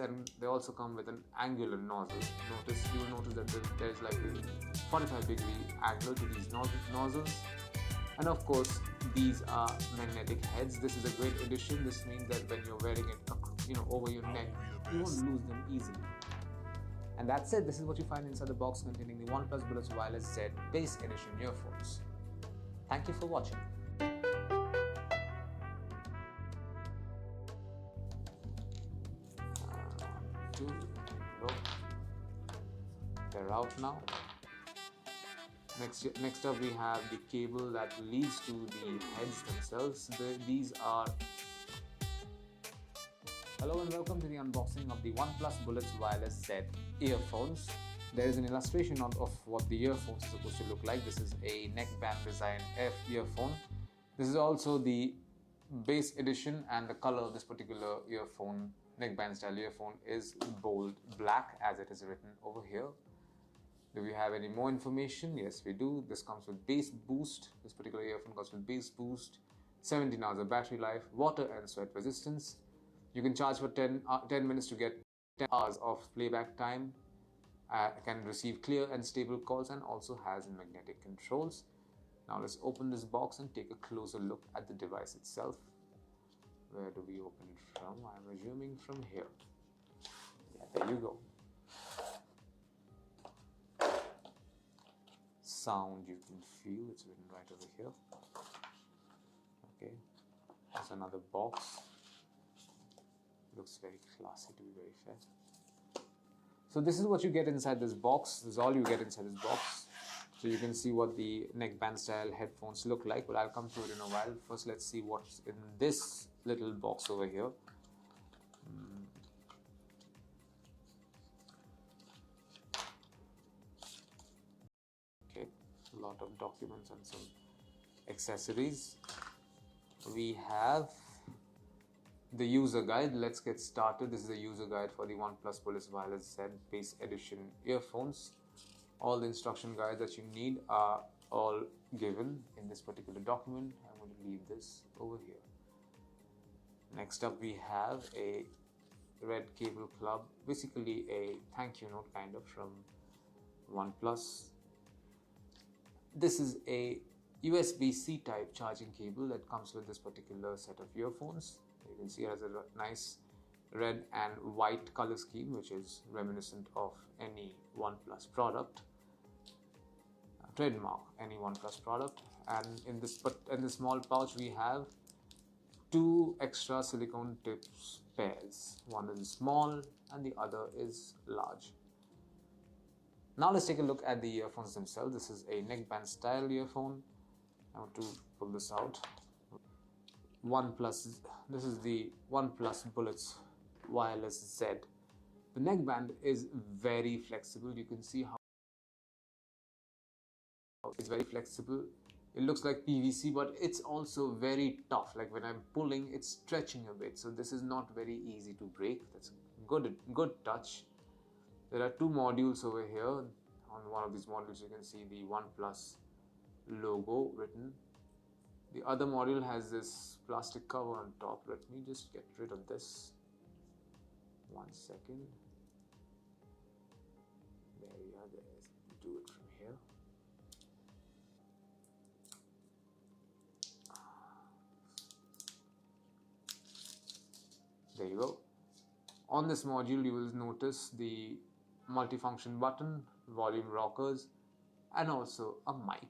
and they also come with an angular nozzle. You will notice that there is like a 45-degree angle to these nozzles. And of course, these are magnetic heads. This is a great addition. This means that when you're wearing it, over your neck, you won't lose them easily. And that's it. This is what you find inside the box containing the OnePlus Bullets Wireless Z Base Edition earphones. Thank you for watching. They're out now. Next up we have the cable that leads to the heads themselves. These are... Hello and welcome to the unboxing of the OnePlus Bullets Wireless Z earphones. There is an illustration of what the earphones are supposed to look like. This is a neckband design earphone. This is also the base edition, and the color of this particular earphone, neckband style earphone, is bold black as it is written over here. Do we have any more information? Yes, we do. This comes with bass boost. This particular earphone comes with bass boost, 17 hours of battery life, water and sweat resistance. You can charge for 10 minutes to get 10 hours of playback time. Can receive clear and stable calls, and also has magnetic controls. Now let's open this box and take a closer look at the device itself. Where do we open it from? I'm assuming from here. Yeah, there you go. Sound you can feel, it's written right over here. Okay, there's another box. Looks very classy, to be very fair. So this is what you get inside this box. This is all you get inside this box. So you can see what the neckband style headphones look like, but I'll come to it in a while. First, let's see what's in this little box over here. Okay, a lot of documents and some accessories. We have the user guide. Let's get started. This is a user guide for the OnePlus Bullets Wireless Z Base Edition earphones. All the instruction guides that you need are all given in this particular document. I'm going to leave this over here. Next up we have a red cable club, basically a thank you note kind of from OnePlus. This is a USB-C type charging cable that comes with this particular set of earphones. You can see it has a nice red and white color scheme, which is reminiscent of any OnePlus product, trademark any OnePlus product. And in this small pouch we have two extra silicone tips pairs. One is small and the other is large. Now let's take a look at the earphones themselves. This is a neckband style earphone. I want to pull this out. This is the OnePlus Bullets Wireless Z. The neckband is very flexible. You can see how it's very flexible. It looks like PVC, but it's also very tough. Like when I'm pulling, it's stretching a bit. So this is not very easy to break. That's good touch. There are two modules over here. On one of these modules, you can see the OnePlus logo written. The other module has this plastic cover on top. Let me just get rid of this. 1 second. There we are. Do it from here. There you go. On this module, you will notice the multifunction button, volume rockers, and also a mic.